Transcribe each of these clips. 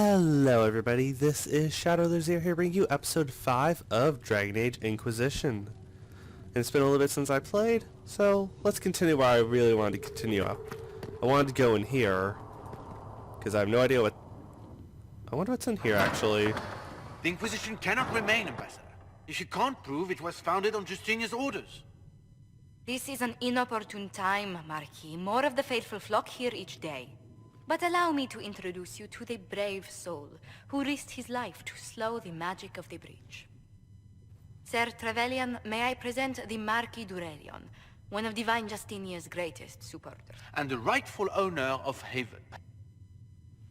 Hello everybody, this is Shadowlazir here bringing you episode 5 of Dragon Age Inquisition. And it's been a little bit since I played, so let's continue where I really wanted to continue up. I wanted to go in here, because I have no idea what... I wonder what's in here actually. The Inquisition cannot remain, Ambassador, if you can't prove it was founded on Justinia's orders. This is an inopportune time, Marquis. More of the faithful flock here each day. But allow me to introduce you to the brave soul who risked his life to slow the magic of the breach. Sir Trevelyan, may I present the Marquis d'Aurelion, one of Divine Justinia's greatest supporters. And the rightful owner of Haven.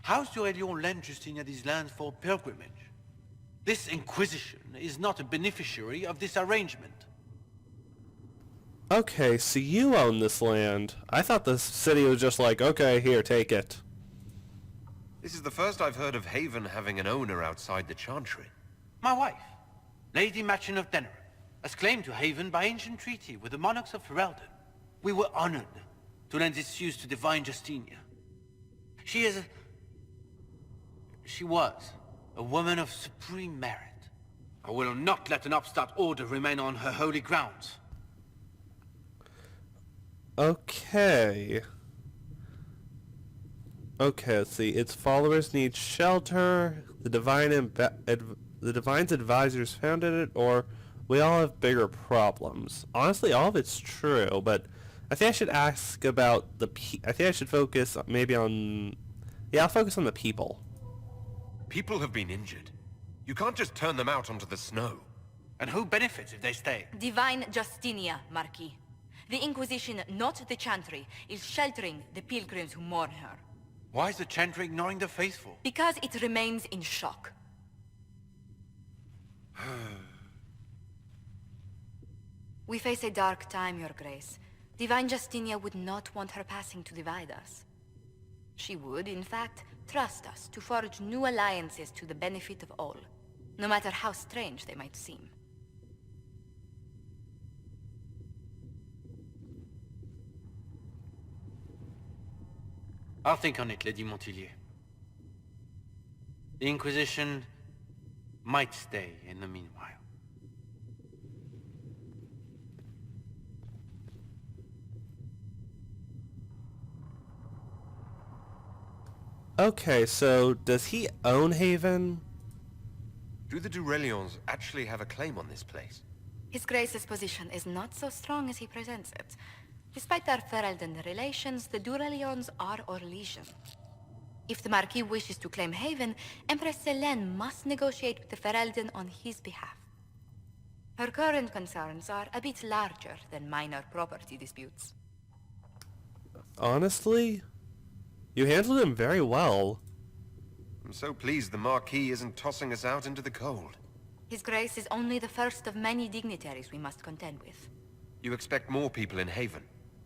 House d'Aurelion lent Justinia these lands for pilgrimage. This Inquisition is not a beneficiary of this arrangement. Okay, so you own this land. I thought the city was just like, okay, here, take it. This is the first I've heard of Haven having an owner outside the Chantry. My wife, Lady Machin of Denerim, has claimed to Haven by ancient treaty with the monarchs of Herald. We were honored to lend its use to Divine Justinia. She was a woman of supreme merit. I will not let an upstart order remain on her holy grounds. Okay. Okay, let's see. Its followers need shelter. The Divine's advisors founded it, or we all have bigger problems. Honestly, all of it's true, but I think I should ask about the I think I should focus maybe on... Yeah, I'll focus on the people. People have been injured. You can't just turn them out onto the snow. And who benefits if they stay? Divine Justinia, Marquis. The Inquisition, not the Chantry, is sheltering the pilgrims who mourn her. Why is the Chantry ignoring the faithful? Because it remains in shock. We face a dark time, Your Grace. Divine Justinia would not want her passing to divide us. She would, in fact, trust us to forge new alliances to the benefit of all, no matter how strange they might seem. I'll think on it, Lady Montilier. The Inquisition might stay in the meanwhile. Okay, so does he own Haven? Do the Durelions actually have a claim on this place? His Grace's position is not so strong as he presents it. Despite their Ferelden relations, the Durelions are our legion. If the Marquis wishes to claim Haven, Empress Selene must negotiate with the Ferelden on his behalf. Her current concerns are a bit larger than minor property disputes. Honestly, you handled him very well. I'm so pleased the Marquis isn't tossing us out into the cold. His Grace is only the first of many dignitaries we must contend with. You expect more people in Haven?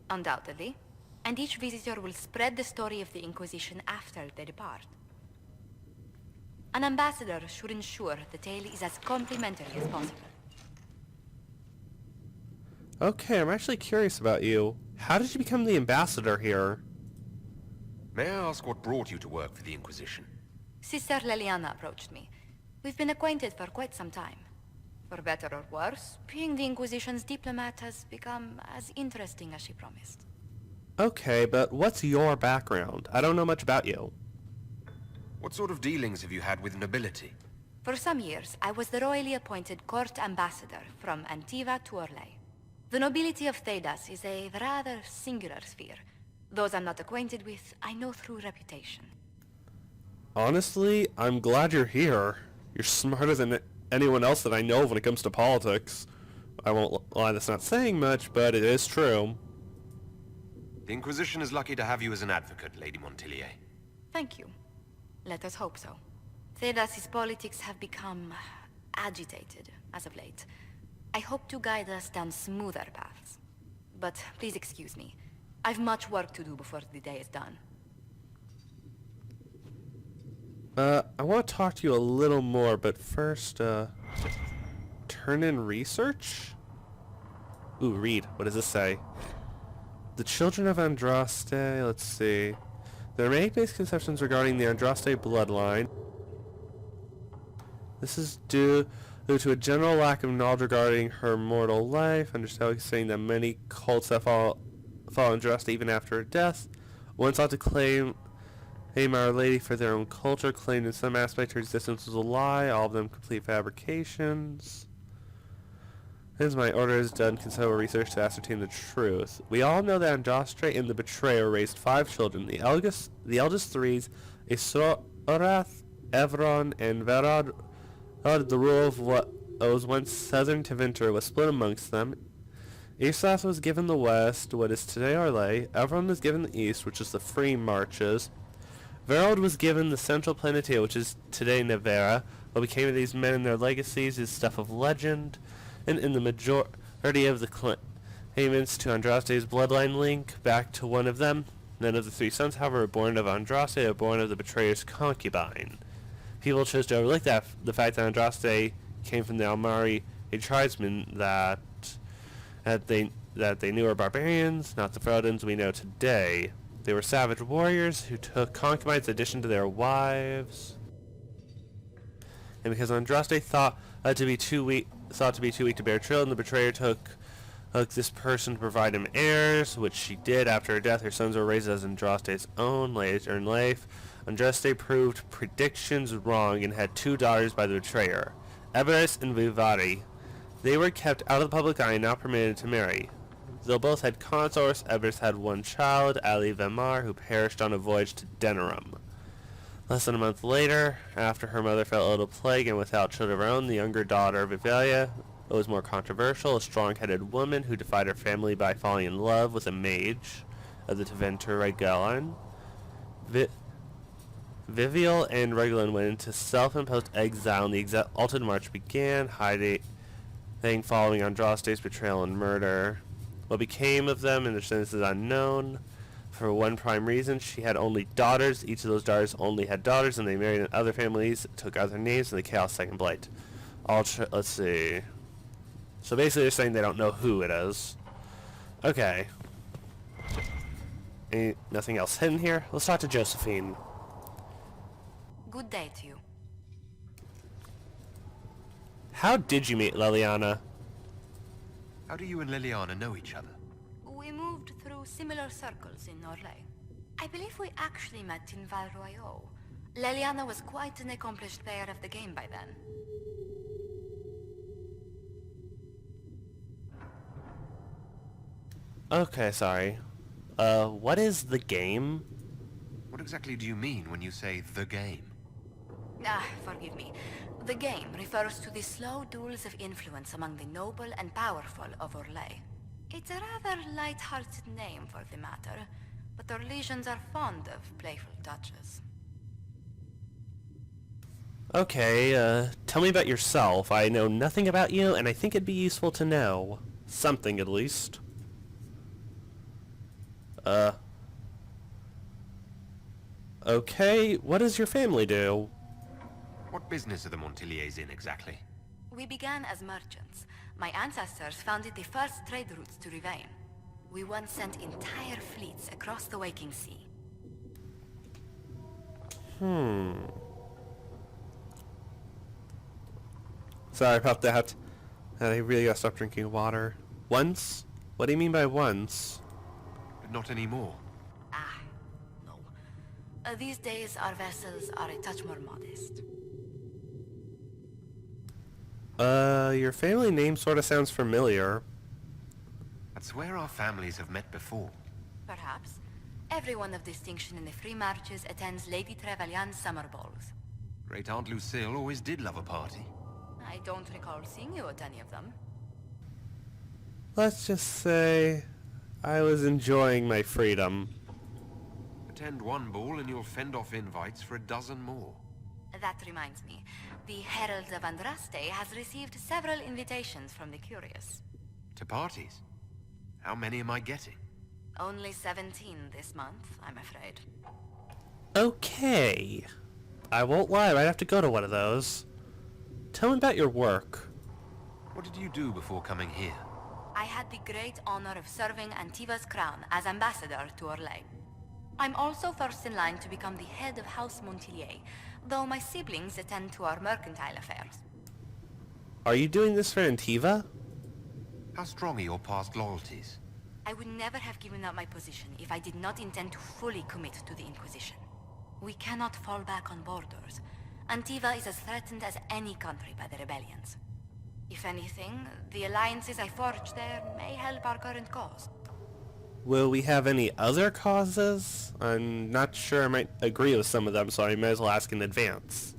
Undoubtedly. And each visitor will spread the story of the Inquisition after they depart. An ambassador should ensure the tale is as complimentary as possible. Okay, I'm actually curious about you. How did you become the ambassador here? May I ask what brought you to work for the Inquisition? Sister Leliana approached me. We've been acquainted for quite some time. For better or worse, being the Inquisition's diplomat has become as interesting as she promised. Okay, but what's your background? I don't know much about you. What sort of dealings have you had with nobility? For some years, I was the royally appointed court ambassador from Antiva to Orlais. The nobility of Thedas is a rather singular sphere. Those I'm not acquainted with, I know through reputation. Honestly, I'm glad you're here. You're smarter than anyone else that I know when it comes to politics. I won't lie, that's not saying much, but it is true. The Inquisition is lucky to have you as an advocate, Lady Montilier. Thank you. Let us hope so. Thedas's politics have become agitated as of late. I hope to guide us down smoother paths. But please excuse me. I've much work to do before the day is done. I want to talk to you a little more, but first, turn in research? Ooh, read. What does this say? The children of Andraste, let's see. There are many misconceptions regarding the Andraste bloodline. This is due to a general lack of knowledge regarding her mortal life. Understanding saying that many cults that follow Andraste even after her death. One sought to claim Our Lady for their own culture, claimed in some aspect her existence was a lie, all of them complete fabrications. Hence my order has done considerable research to ascertain the truth. We all know that Andraste and the Betrayer raised 5 children. The eldest three, Isorath, Evron, and Verad, the rule of what was once southern Tevinter was split amongst them. Isorath was given the west, what is today Arlay. Evron was given the east, which is the Free Marches. Verad was given the central Planitia, which is today Nevera. What became of these men and their legacies is stuff of legend, and in the majority of the claimants to Andraste's bloodline link back to one of them. None of the 3 sons, however, were born of Andraste, or born of the Betrayer's concubine. People chose to overlook the fact that Andraste came from the Almari, a tribesman that they knew were barbarians, not the Feldons we know today. They were savage warriors who took concubines in addition to their wives. And because Andraste thought to be too weak to bear children, the Betrayer took this person to provide him heirs, which she did. After her death, her sons were raised as Andraste's own later in life. Andraste proved predictions wrong and had 2 daughters by the Betrayer, Eberus and Vivari. They were kept out of the public eye and not permitted to marry. Though both had consorts, Eberus had 1 child, Ali Vemar, who perished on a voyage to Denerim. Less than a month later, after her mother fell ill of plague and without children of her own, the younger daughter, Vivalia, was more controversial, a strong-headed woman who defied her family by falling in love with a mage of the Tevinter Regalan. Vivial and Reglan went into self-imposed exile, and the exalted march began, hiding following Andraste's betrayal and murder. What became of them in their sentence is unknown. For one prime reason, she had only daughters. Each of those daughters only had daughters, and they married in other families, took other names, and the Chaos Second Blight. Let's see. So basically they're saying they don't know who it is. Okay. Nothing else hidden here? Let's talk to Josephine. Good day to you. How did you meet Leliana? How do you and Liliana know each other? We moved through similar circles in Orlais. I believe we actually met in Val Royaux. Leliana was quite an accomplished player of the game by then. Okay, sorry. What is the game? What exactly do you mean when you say the game? Forgive me. The game refers to the slow duels of influence among the noble and powerful of Orlais. It's a rather light-hearted name for the matter, but Orlesians are fond of playful touches. Okay, tell me about yourself. I know nothing about you, and I think it'd be useful to know. Something, at least. Okay, what does your family do? What business are the Montiliers in exactly? We began as merchants. My ancestors founded the first trade routes to Rivain. We once sent entire fleets across the Waking Sea. Sorry about that. I really gotta stop drinking water. Once? What do you mean by once? Not anymore. No. These days, our vessels are a touch more modest. Your family name sort of sounds familiar. That's where our families have met before. Perhaps. Everyone of distinction in the Free Marches attends Lady Trevelyan's summer balls. Great Aunt Lucille always did love a party. I don't recall seeing you at any of them. Let's just say I was enjoying my freedom. Attend one ball and you'll fend off invites for a dozen more. That reminds me. The Herald of Andraste has received several invitations from the curious. To parties? How many am I getting? Only 17 this month, I'm afraid. Okay. I won't lie, I'd have to go to one of those. Tell me about your work. What did you do before coming here? I had the great honor of serving Antiva's crown as ambassador to Orlais. I'm also first in line to become the head of House Montilier, though my siblings attend to our mercantile affairs. Are you doing this for Antiva? How strong are your past loyalties? I would never have given up my position if I did not intend to fully commit to the Inquisition. We cannot fall back on borders. Antiva is as threatened as any country by the rebellions. If anything, the alliances I forged there may help our current cause. Will we have any other causes? I'm not sure I might agree with some of them, so I may as well ask in advance.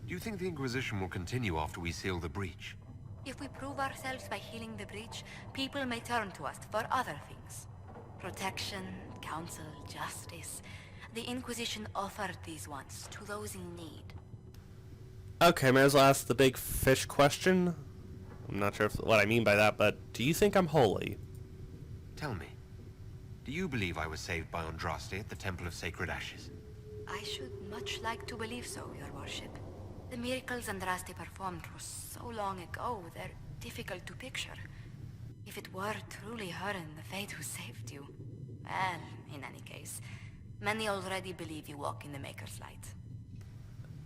Do you think the Inquisition will continue after we seal the breach? If we prove ourselves by healing the breach, people may turn to us for other things. Protection, counsel, justice. The Inquisition offered these once to those in need. Okay, may as well ask the big fish question. I'm not sure what I mean by that, but do you think I'm holy? Tell me, do you believe I was saved by Andraste at the Temple of Sacred Ashes? I should much like to believe so, Your Worship. The miracles Andraste performed were so long ago, they're difficult to picture. If it were truly her and the Fate who saved you, well, in any case, many already believe you walk in the Maker's light.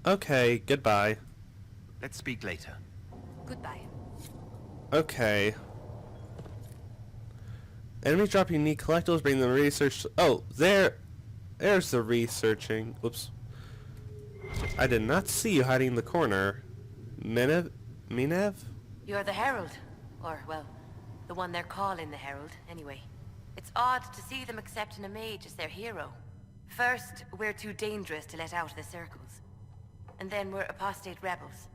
Okay, goodbye. Let's speak later. Goodbye. Okay. Enemies drop unique collectibles, bring them research. Oh, there's the researching. Oops. I did not see you hiding in the corner. Minev? You're the Herald. Or, well, the one they're calling the Herald, anyway. It's odd to see them accepting a mage as their hero. First, we're too dangerous to let out of the circles. And then we're apostate rebels.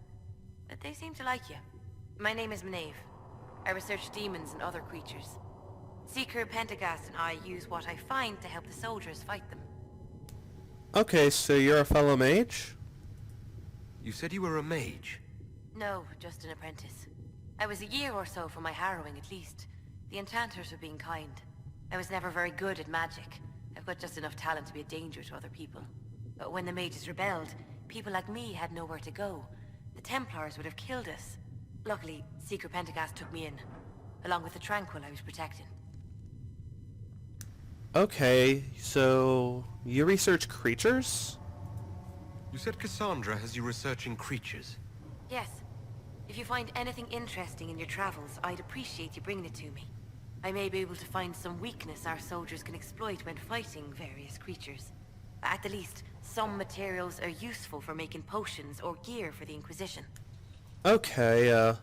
But they seem to like you. My name is Minev. I research demons and other creatures. Seeker Pentagast and I use what I find to help the soldiers fight them. Okay, so you're a fellow mage? You said you were a mage. No, just an apprentice. I was a year or so from my harrowing, at least. The enchanters were being kind. I was never very good at magic. I've got just enough talent to be a danger to other people. But when the mages rebelled, people like me had nowhere to go. The Templars would have killed us. Luckily, Seeker Pentagast took me in, along with the Tranquil I was protecting. Okay, so you research creatures? You said Cassandra has you researching creatures. Yes. If you find anything interesting in your travels, I'd appreciate you bringing it to me. I may be able to find some weakness our soldiers can exploit when fighting various creatures. At the least, some materials are useful for making potions or gear for the Inquisition. Okay,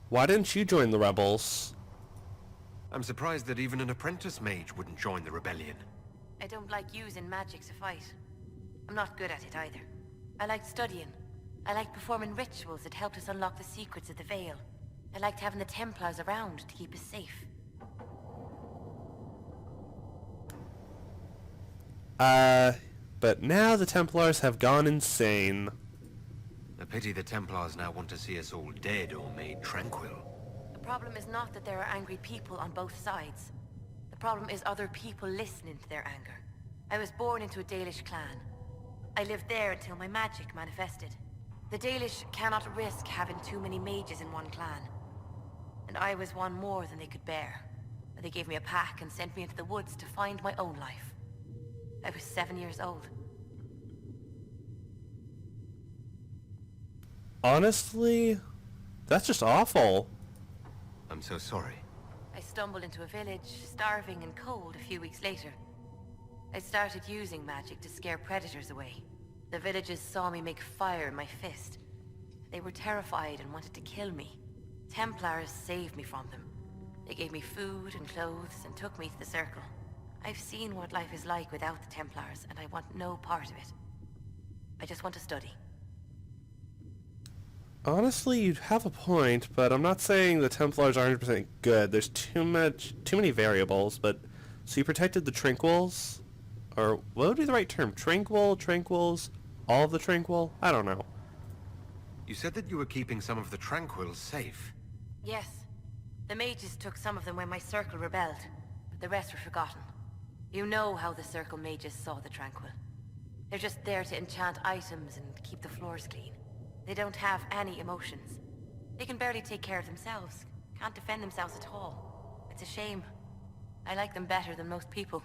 why didn't you join the rebels? I'm surprised that even an apprentice mage wouldn't join the rebellion. I don't like using magic to fight. I'm not good at it either. I liked studying. I liked performing rituals that helped us unlock the secrets of the Veil. I liked having the Templars around to keep us safe. But now the Templars have gone insane. A pity the Templars now want to see us all dead or made tranquil. The problem is not that there are angry people on both sides. The problem is other people listening to their anger. I was born into a Dalish clan. I lived there until my magic manifested. The Dalish cannot risk having too many mages in one clan. And I was one more than they could bear. They gave me a pack and sent me into the woods to find my own life. I was 7 years old. Honestly, that's just awful. I'm so sorry. I stumbled into a village, starving and cold a few weeks later. I started using magic to scare predators away. The villagers saw me make fire in my fist. They were terrified and wanted to kill me. Templars saved me from them. They gave me food and clothes and took me to the Circle. I've seen what life is like without the Templars, and I want no part of it. I just want to study. Honestly, you have a point, but I'm not saying the Templars are 100% good. There's too many variables, but... So you protected the Tranquils? Or, what would be the right term? Tranquils? All of the Tranquil? I don't know. You said that you were keeping some of the Tranquils safe. Yes. The mages took some of them when my Circle rebelled, but the rest were forgotten. You know how the Circle mages saw the Tranquil. They're just there to enchant items and keep the floors clean. They don't have any emotions. They can barely take care of themselves. Can't defend themselves at all. It's a shame. I like them better than most people.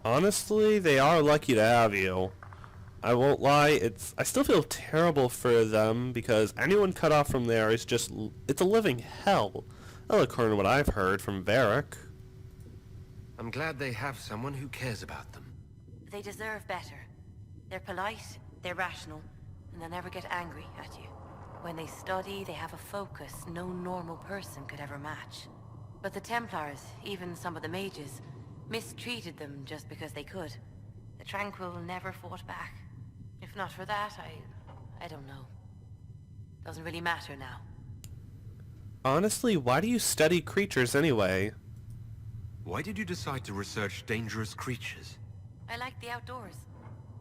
Honestly, they are lucky to have you. I won't lie, I still feel terrible for them because anyone cut off from there is just, it's a living hell. Well, according to what I've heard from Varric. I'm glad they have someone who cares about them. They deserve better. They're polite, they're rational, and they'll never get angry at you. When they study, they have a focus no normal person could ever match. But the Templars, even some of the mages, mistreated them just because they could. The Tranquil never fought back. If not for that, I don't know. Doesn't really matter now. Honestly, why do you study creatures anyway? Why did you decide to research dangerous creatures? I like the outdoors.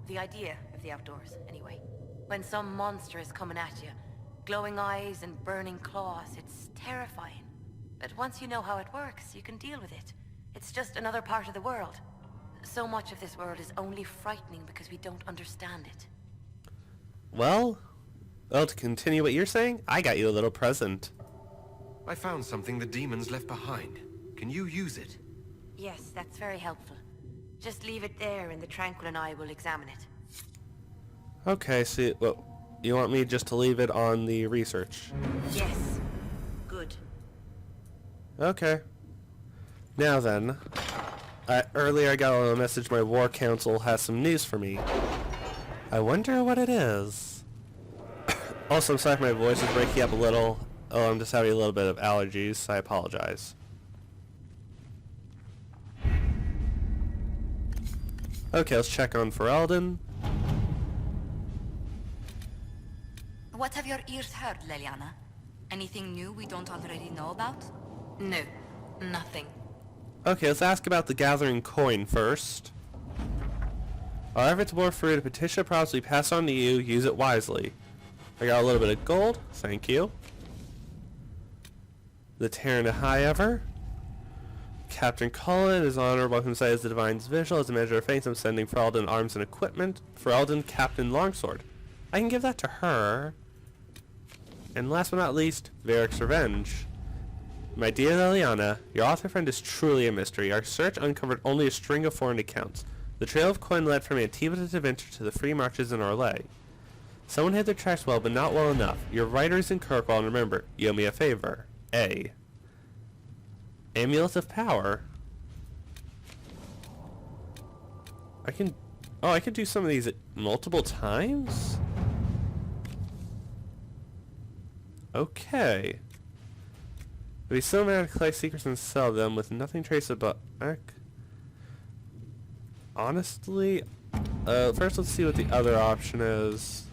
The idea of the outdoors, anyway. When some monster is coming at you, glowing eyes and burning claws, it's terrifying. But once you know how it works, you can deal with it. It's just another part of the world. So much of this world is only frightening because we don't understand it. Well, to continue what you're saying, I got you a little present. I found something the demons left behind. Can you use it? Yes, that's very helpful. Just leave it there and the Tranquil and I will examine it. Okay, so you want me just to leave it on the research? Yes. Good. Okay. Now then, earlier I got a message my war council has some news for me. I wonder what it is. Also, I'm sorry if my voice is breaking up a little. Oh, I'm just having a little bit of allergies, so I apologize. Okay, let's check on Ferelden. What have your ears heard, Leliana? Anything new we don't already know about? No, nothing. Okay, let's ask about the gathering coin first. However, it's more free to petition prompts we pass on to you. Use it wisely. I got a little bit of gold. Thank you. The Terran High Ever. Captain Cullen is honorable inside as the Divine's Visual. As a measure of thanks, I'm sending Ferelden arms and equipment. Ferelden, Captain Longsword. I can give that to her. And last but not least, Varric's Revenge. My dear Leliana, your author friend is truly a mystery. Our search uncovered only a string of foreign accounts. The trail of coin led from Antifa to Deventer to the free marches in Orlais. Someone hid their tracks well, but not well enough. Your writers in Kirkwall, and remember, you owe me a favor. A. Amulet of Power. I can do some of these multiple times? Okay. We still manage to collect secrets and sell them with nothing traceable back. Honestly, first let's see what the other option is.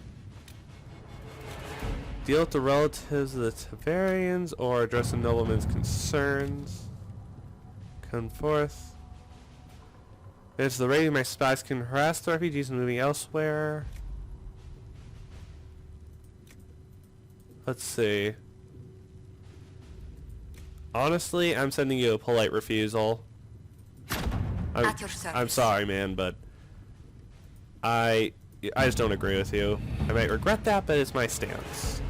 Deal with the relatives of the Tavarians or address a nobleman's concerns. Come forth. It's the rating my spies can harass the refugees moving elsewhere. Let's see. Honestly, I'm sending you a polite refusal. At your service. I'm sorry, man, but I just don't agree with you. I might regret that, but it's my stance.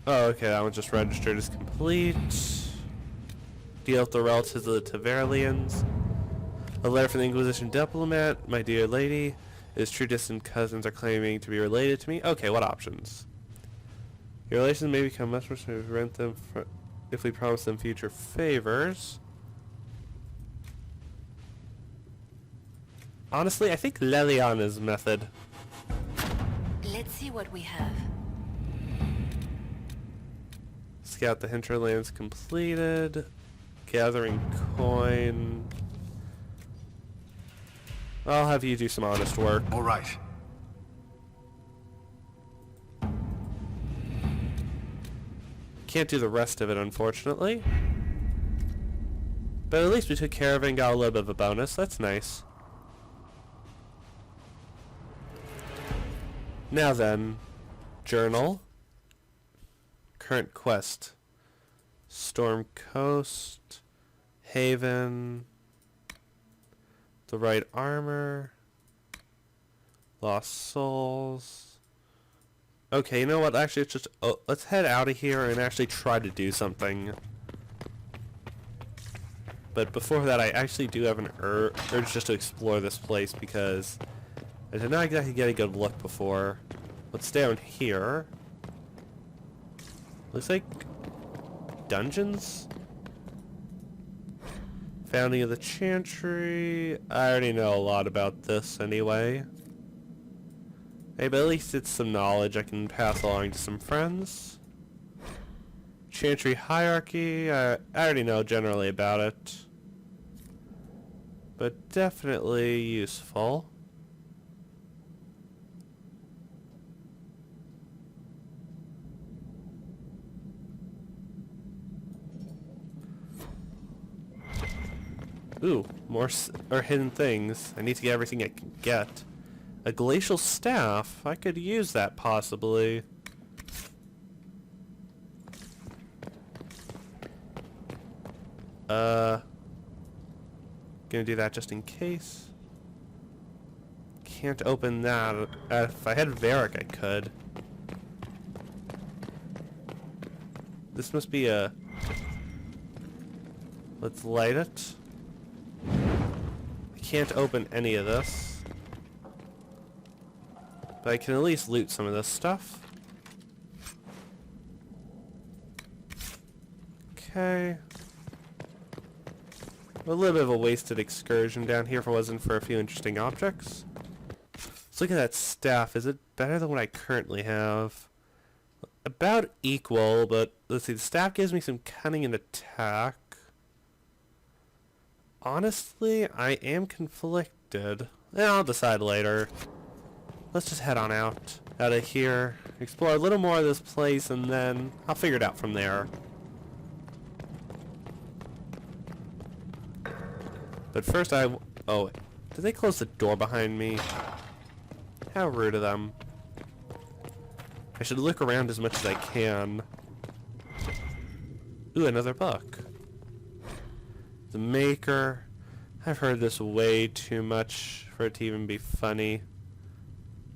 Oh, okay, that one just registered as complete. Deal with the relatives of the Taverlians. A letter from the Inquisition diplomat. My dear lady, his true distant cousins are claiming to be related to me. Okay, what options? Your relations may become much more to rent them if we promise them future favors. Honestly, I think Leliana's method. Let's see what we have. Scout the hinterlands completed. Gathering coin. I'll have you do some honest work. All right. Can't do the rest of it, unfortunately. But at least we took care of it and got a little bit of a bonus. That's nice. Now then, journal. Current quest. Storm Coast. Haven. The right armor. Lost souls. Okay, you know what? Actually, it's just let's head out of here and actually try to do something. But before that, I actually do have an urge just to explore this place because I did not exactly get a good look before. What's down here? Looks like dungeons? Founding of the Chantry. I already know a lot about this anyway. Hey, but at least it's some knowledge I can pass along to some friends. Chantry hierarchy. I already know generally about it. But definitely useful. Ooh, more hidden things. I need to get everything I can get. A glacial staff? I could use that possibly. Gonna do that just in case. Can't open that. If I had Varric, I could. This must be a... Let's light it. I can't open any of this. But I can at least loot some of this stuff. Okay. A little bit of a wasted excursion down here if it wasn't for a few interesting objects. Let's look at that staff. Is it better than what I currently have? About equal, but let's see. The staff gives me some cunning and attack. Honestly, I am conflicted. I'll decide later. Let's just head on out of here. Explore a little more of this place, and then I'll figure it out from there. But first oh, did they close the door behind me? How rude of them. I should look around as much as I can. Ooh, another book. The Maker. I've heard this way too much for it to even be funny.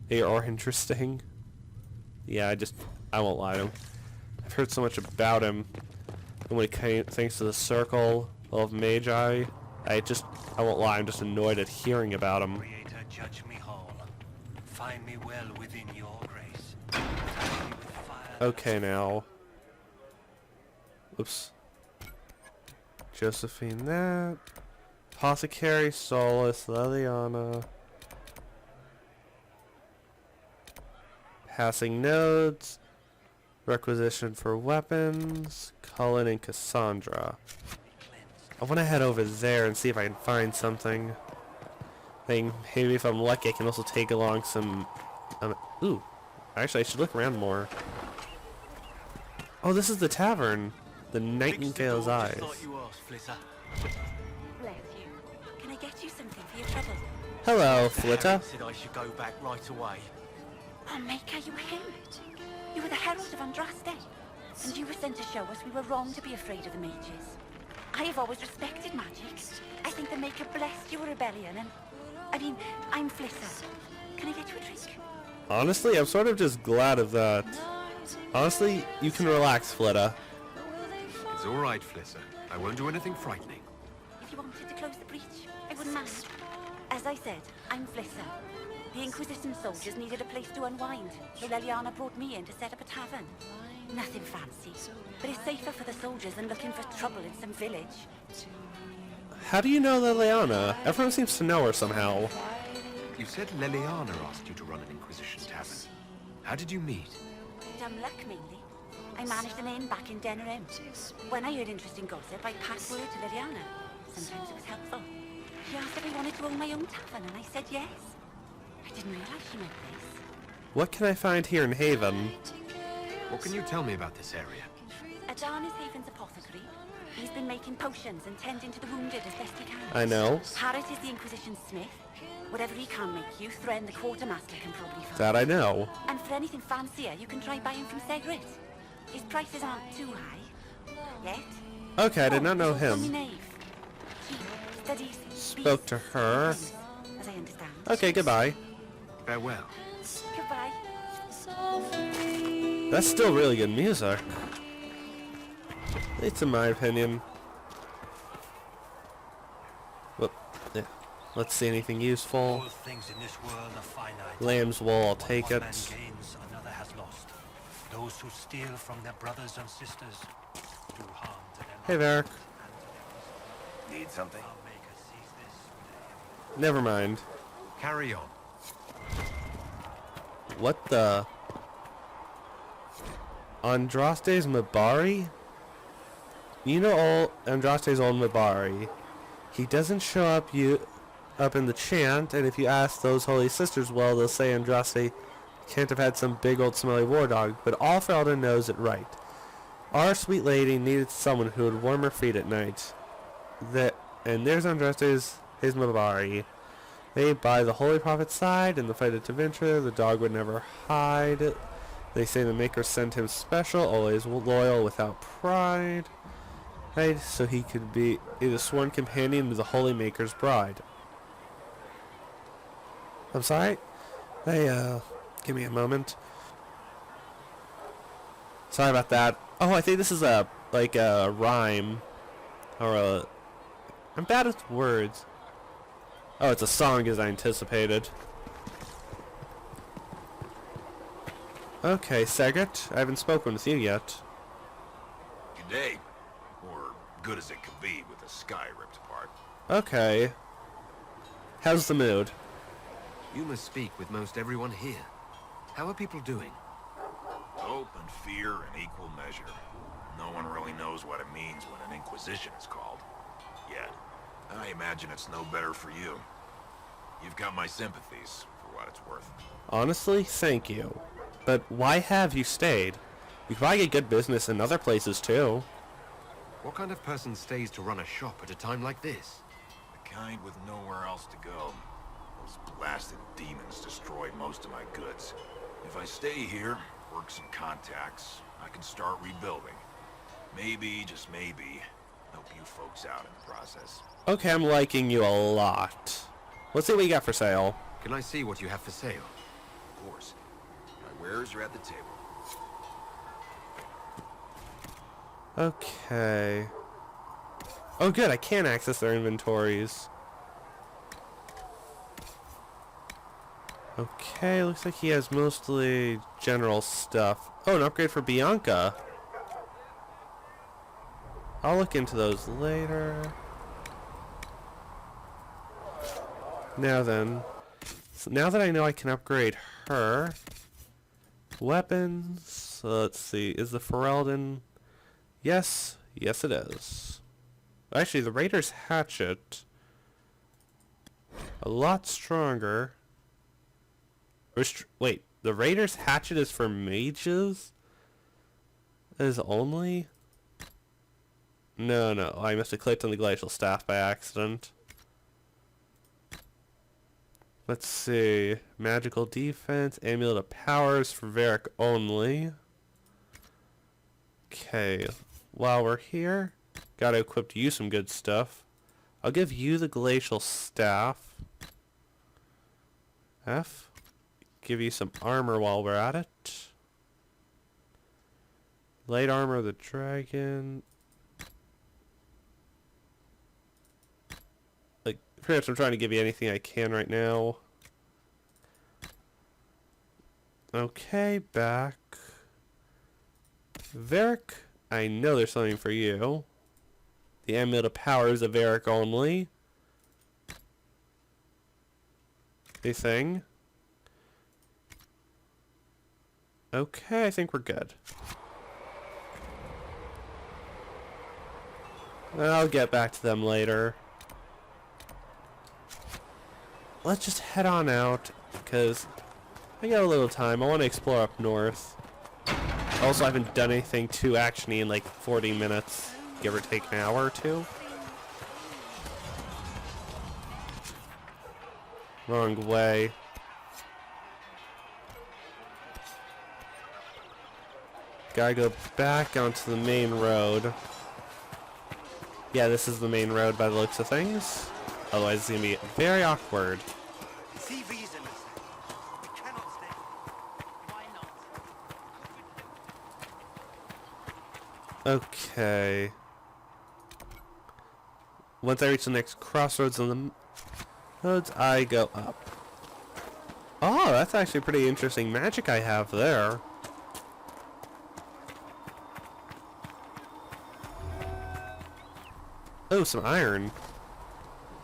Or interesting. Yeah, I won't lie to him. I've heard so much about him. And when it came, thanks to the Circle of Magi, I won't lie, I'm just annoyed at hearing about him. Creator, judge me whole. Find me well within your grace. Fill me with fire. Okay, now. Oops. Josephine, that. Apothecary, Solus, Leliana. Passing nodes. Requisition for weapons. Cullen and Cassandra. I want to head over there and see if I can find something. Maybe if I'm lucky I can also take along some... ooh. Actually, I should look around more. Oh, this is the tavern. The Nightingale's Eyes. Bless you. Can I get you something for your trouble? Hello, Flitta. Said I should go back right away. Oh, Maker, you were him. You were the Herald of Andraste. And you were sent to show us we were wrong to be afraid of the mages. I have always respected magic. I think the Maker blessed your rebellion and... I'm Flissa. Can I get you a drink? Honestly, I'm sort of just glad of that. Honestly, you can relax, Flitta. It's all right, Flissa. I won't do anything frightening. If you wanted to close the breach, I wouldn't mind. As I said, I'm Flissa. The Inquisition soldiers needed a place to unwind, so Leliana brought me in to set up a tavern. Nothing fancy, but it's safer for the soldiers than looking for trouble in some village. How do you know Leliana? Everyone seems to know her somehow. You said Leliana asked you to run an Inquisition tavern. How did you meet? Dumb luck, mainly. I managed an inn back in Denerim. When I heard interesting gossip, I passed word to Leliana. Sometimes it was helpful. She asked if I wanted to own my own tavern, and I said yes. I didn't realize she meant this. What can I find here in Haven? What can you tell me about this area? Adan is Haven's apothecary. He's been making potions and tending to the wounded as best he can. I know. Harrit is the Inquisition smith. Whatever he can make you, Thren the quartermaster can probably find. That I know. And for anything fancier, you can try buying from Segret. His prices aren't too high. Yet. Okay, I did not know he's also him. knave. He studies Spoke to her. beasts, as I understand. Okay, goodbye. Farewell. Goodbye. That's still really good music. It's in my opinion. Let's see, anything useful. All things in this world are finite. Lamb's wool, I'll What take one it. man gains, another has lost. Those who steal from their brothers and sisters do harm to their Hey, Varric. Need something? Our Maker sees this. Never mind. Carry on. What the? Andraste's Mabari? You know all Andraste's old Mabari. He doesn't show up in the chant, and if you ask those holy sisters, well, they'll say Andraste can't have had some big old smelly war dog, but all Ferelden knows it right. Our sweet lady needed someone who would warm her feet at night. And there's Andraste's his Mabari. They by the holy prophet's side in the fight at Tevinter, the dog would never hide. They say the Maker sent him special, always loyal without pride. Right, so he could be the sworn companion of the Holy Maker's bride. I'm sorry? Hey, give me a moment. Sorry about that. Oh, I think this is a rhyme. Or a... I'm bad at words. Oh, it's a song as I anticipated. Okay, Saget, I haven't spoken with you yet. Good day. Or good as it could be with the sky ripped apart. Okay. How's the mood? You must speak with most everyone here. How are people doing? Hope and fear in equal measure. No one really knows what it means when an Inquisition is called. Yet, I imagine it's no better for you. You've got my sympathies, for what it's worth. Honestly, thank you. But why have you stayed? You could probably get good business in other places too. What kind of person stays to run a shop at a time like this? The kind with nowhere else to go. Those blasted demons destroyed most of my goods. If I stay here, work some contacts, I can start rebuilding. Maybe, just maybe, help you folks out in the process. Okay, I'm liking you a lot. Let's see what you got for sale. Can I see what you have for sale? Of course. My wares are at the table. Okay. Oh good, I can access their inventories. Okay, looks like he has mostly general stuff. Oh, an upgrade for Bianca. I'll look into those later. Now then. So now that I know I can upgrade her. Weapons. So let's see. Is the Ferelden... Yes. Yes it is. Actually, the Raider's Hatchet. A lot stronger. Wait. The Raider's Hatchet is for mages? Is only? No. I must have clicked on the Glacial Staff by accident. Let's see. Magical Defense. Amulet of Powers for Varric only. Okay. While we're here, gotta equip you some good stuff. I'll give you the Glacial Staff. F. Give you some armor while we're at it. Light armor of the dragon. Like, pretty much I'm trying to give you anything I can right now. Okay, back. Varric, I know there's something for you. The Amulet of Powers of Varric only. Anything? Okay, I think we're good. I'll get back to them later. Let's just head on out, because I got a little time. I want to explore up north. Also, I haven't done anything too actiony in like 40 minutes, give or take an hour or two. Wrong way. Gotta go back onto the main road. Yeah, this is the main road by the looks of things. Otherwise, it's gonna be very awkward. CV's in this. We cannot stay. Why not? Okay. Once I reach the next crossroads on Node's eye go up. Oh, that's actually pretty interesting magic I have there. Oh, some iron.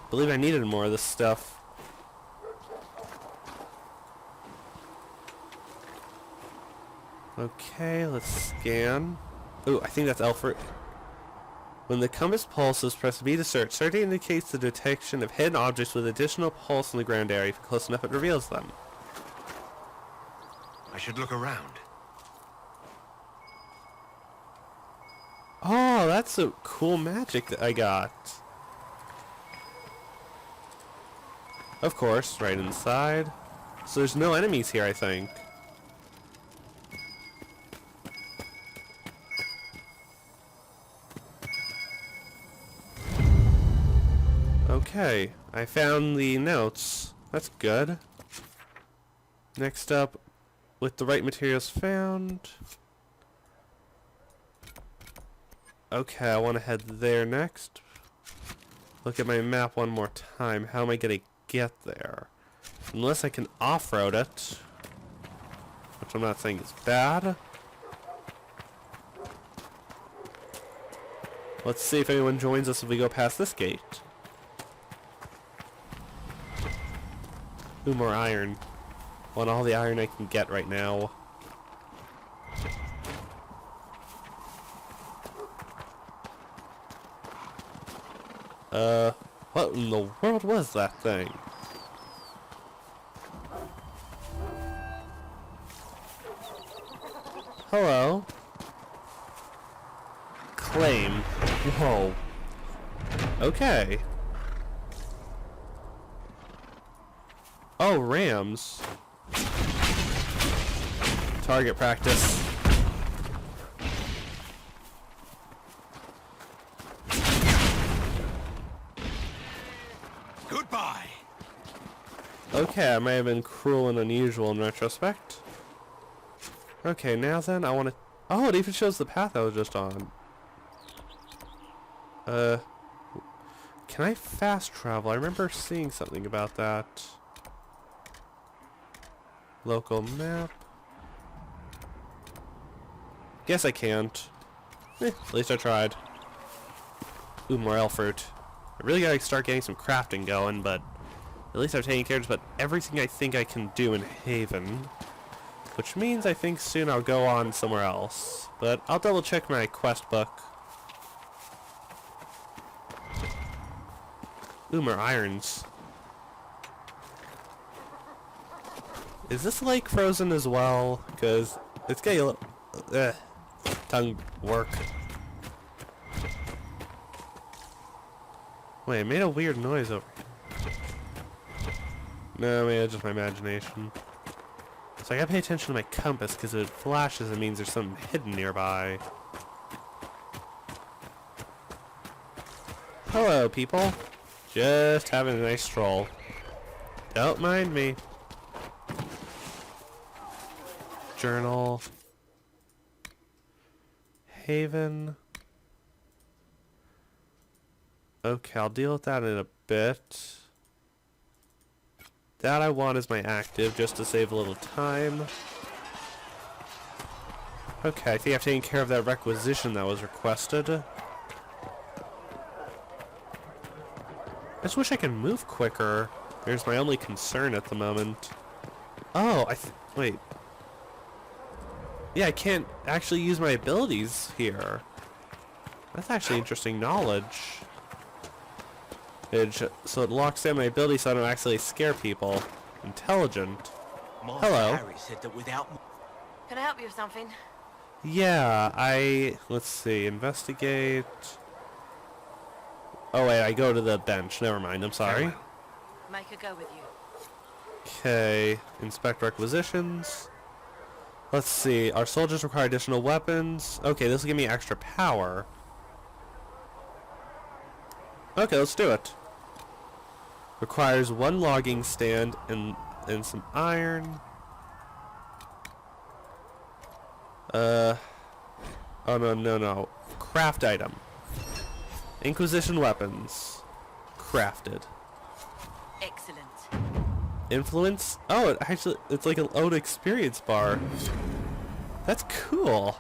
Believe I needed more of this stuff. Okay, let's scan. Oh, I think that's Alfred. When the compass pulses, press B to search. Search indicates the detection of hidden objects with additional pulse in the ground area. If you're close enough, it reveals them. I should look around. Oh, that's a cool magic that I got. Of course, right inside. So there's no enemies here, I think. Okay, I found the notes. That's good. Next up, with the right materials found. Okay, I want to head there next. Look at my map one more time. How am I going to get there? Unless I can off-road it. Which I'm not saying is bad. Let's see if anyone joins us if we go past this gate. Ooh, more iron. Want all the iron I can get right now. What in the world was that thing? Hello? Claim. Whoa. Okay. Oh, rams. Target practice. Goodbye. Okay, I may have been cruel and unusual in retrospect. Okay, now then, I want to... Oh, it even shows the path I was just on. Can I fast travel? I remember seeing something about that. Local map. Guess I can't. At least I tried. Ooh, more elf fruit. I really gotta start getting some crafting going, but at least I've taken care of just about everything I think I can do in Haven. Which means I think soon I'll go on somewhere else. But I'll double check my quest book. Ooh, more irons. Is this lake frozen as well? Because it's getting a little... tongue work. Wait, it made a weird noise over here. No, maybe it's just my imagination. So I gotta pay attention to my compass, because if it flashes, it means there's something hidden nearby. Hello, people. Just having a nice stroll. Don't mind me. Journal. Haven. Okay, I'll deal with that in a bit. That I want as my active, just to save a little time. Okay, I think I've taken care of that requisition that was requested. I just wish I could move quicker. There's my only concern at the moment. Oh, wait. Yeah, I can't actually use my abilities here. That's actually interesting knowledge. So it locks down my ability so I don't actually scare people. Intelligent. Hello. Harry said that without... Can I help you with something? Yeah, let's see, investigate. Oh wait, I go to the bench. Never mind, I'm sorry. Make a go with you. Okay, inspect requisitions. Let's see, our soldiers require additional weapons. Okay, this will give me extra power. Okay, let's do it. Requires one logging stand and some iron. Oh no. Craft item. Inquisition weapons. Crafted. Excellent. influence. Oh, it's like an old experience bar. That's cool.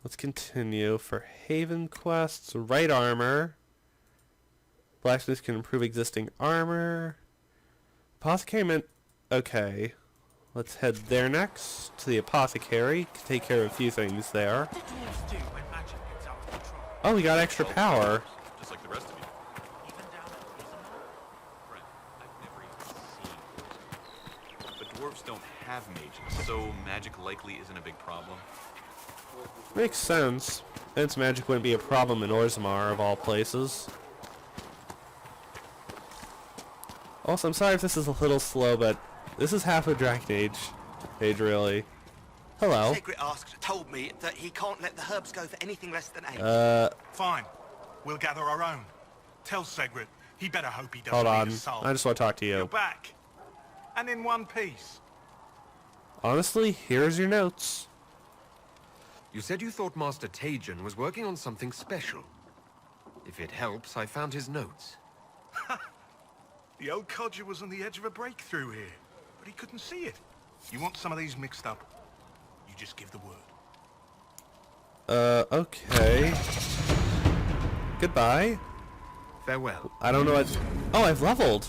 Let's continue for Haven quests. Right armor. Blacksmith can improve existing armor. Apothecary meant... Okay. Let's head there next. To the apothecary. Can take care of a few things there. Oh, we got extra power. Just like the rest of you. Friend, I've never even seen. But dwarves don't have mages, so magic likely isn't a big problem. Makes sense. Hence magic wouldn't be a problem in Orzammar, of all places. Also, I'm sorry if this is a little slow, but this is half of Dragon Age, really. Hello. Secret told me that he can't let the herbs go for anything less than 8. Fine. We'll gather our own. Tell Segret he better hope he doesn't Hold on. need a soul. I just want to talk to You're you. back. And in one piece. Honestly, here's your notes. You said you thought Master Tajan was working on something special. If it helps, I found his notes. The old codger was on the edge of a breakthrough here, but he couldn't see it. You want some of these mixed up? You just give the word. Okay. Goodbye. Farewell. I don't know what... Oh, I've leveled!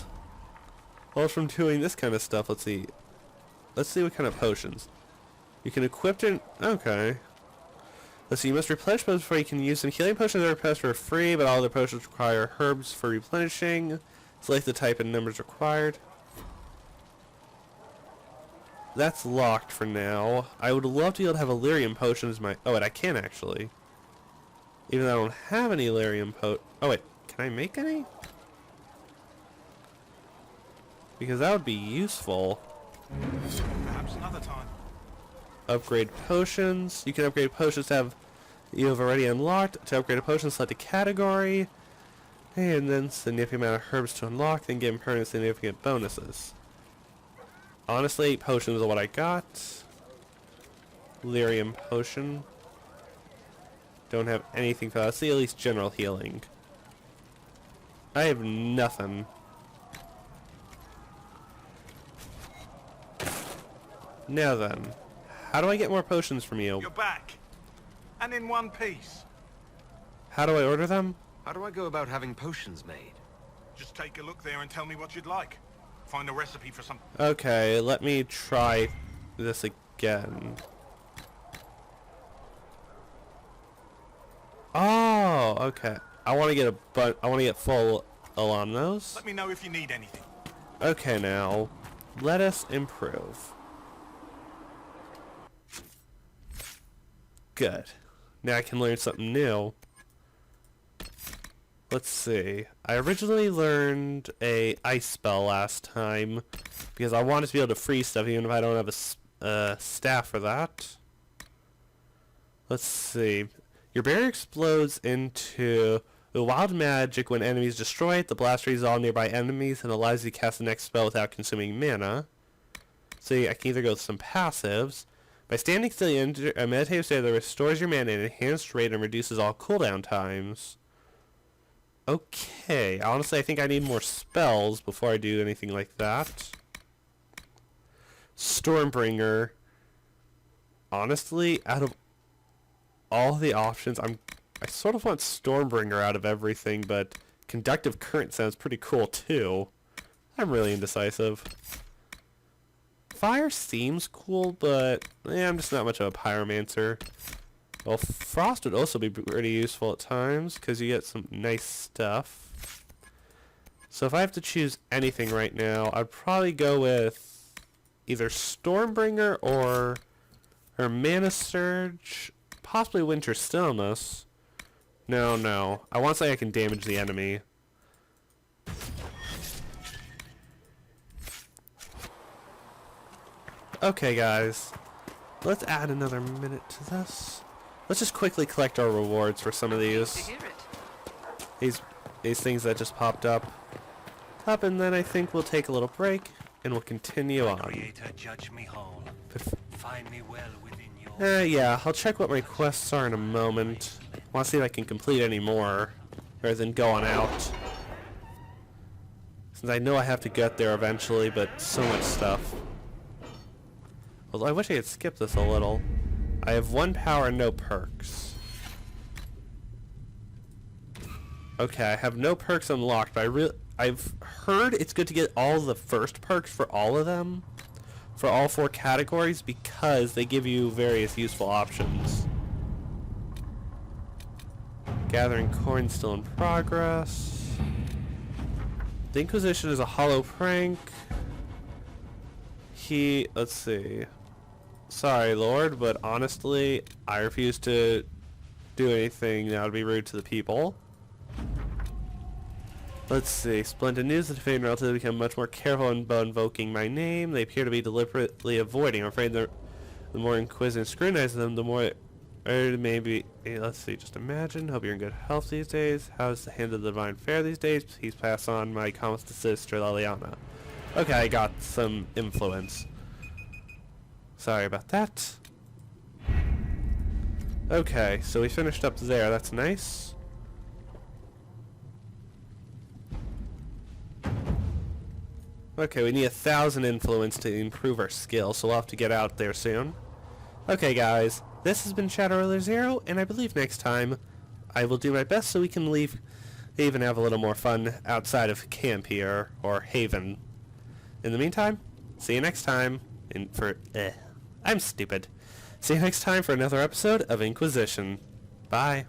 Well, from doing this kind of stuff, let's see. Let's see what kind of potions. You can equip it... Okay. Let's see, you must replenish potions before you can use them. Healing potions are replaced for free, but all other potions require herbs for replenishing. Select the type and numbers required. That's locked for now. I would love to be able to have Illyrium potions as my... Oh, wait, I can actually. Even though I don't have any Illyrium Oh, wait. Can I make any? Because that would be useful. Perhaps another time. Upgrade potions. You can upgrade potions to have... You have already unlocked. To upgrade a potion, select a category. And then significant amount of herbs to unlock. Then give them permanent significant bonuses. Honestly, potions are what I got. Lyrium potion. Don't have anything for that. Let's see at least general healing. I have nothing. Now then, how do I get more potions from you? You're back. And in one piece. How do I order them? How do I go about having potions made? Just take a look there and tell me what you'd like. Find a recipe for some... Okay, let me try this again. Oh, okay. I want to get I want to get full on those. Let me know if you need anything. Okay, now let us improve. Good. Now I can learn something new. Let's see. I originally learned a ice spell last time because I wanted to be able to freeze stuff even if I don't have a staff for that. Let's see. Your barrier explodes into wild magic when enemies destroy it. The blast freezes all nearby enemies and allows you to cast the next spell without consuming mana. See, I can either go with some passives. By standing still, you enter a meditative state that restores your mana at an enhanced rate and reduces all cooldown times. Okay, honestly I think I need more spells before I do anything like that. Stormbringer. Honestly, out of all the options, I sort of want Stormbringer out of everything, but Conductive Current sounds pretty cool too. I'm really indecisive. Fire seems cool, but I'm just not much of a pyromancer. Well, Frost would also be pretty useful at times, because you get some nice stuff. So if I have to choose anything right now, I'd probably go with either Stormbringer or Mana Surge, possibly Winter Stillness. No. I want to say I can damage the enemy. Okay, guys. Let's add another minute to this. Let's just quickly collect our rewards for some of these. These things that just popped up, and then I think we'll take a little break and we'll continue on. Creator, judge me whole. Find me well within your... Yeah, I'll check what my quests are in a moment. I want to see if I can complete any more, rather than go on out. Since I know I have to get there eventually, but so much stuff. Well, I wish I could skip this a little. I have 1 power and no perks. Okay, I have no perks unlocked, but I've heard it's good to get all the first perks for all of them. For all 4 categories, because they give you various useful options. Gathering coins still in progress. The Inquisition is a hollow prank. Let's see. Sorry, Lord, but honestly, I refuse to do anything that would be rude to the people. Let's see. Splendid news. The defeated relatives become much more careful about invoking my name. They appear to be deliberately avoiding. I'm afraid the more inquisitive scrutinize them, the more it may be. Let's see. Just imagine. Hope you're in good health these days. How's the hand of the divine fare these days? Please pass on my comments to Sister Liliana. Okay, I got some influence. Sorry about that. Okay, so we finished up there. That's nice. Okay, we need 1,000 influence to improve our skill, so we'll have to get out there soon. Okay, guys, this has been Shadow Ruler Zero, and I believe next time I will do my best so we can leave and have a little more fun outside of camp here, or Haven. In the meantime, see you next time. I'm stupid. See you next time for another episode of Inquisition. Bye.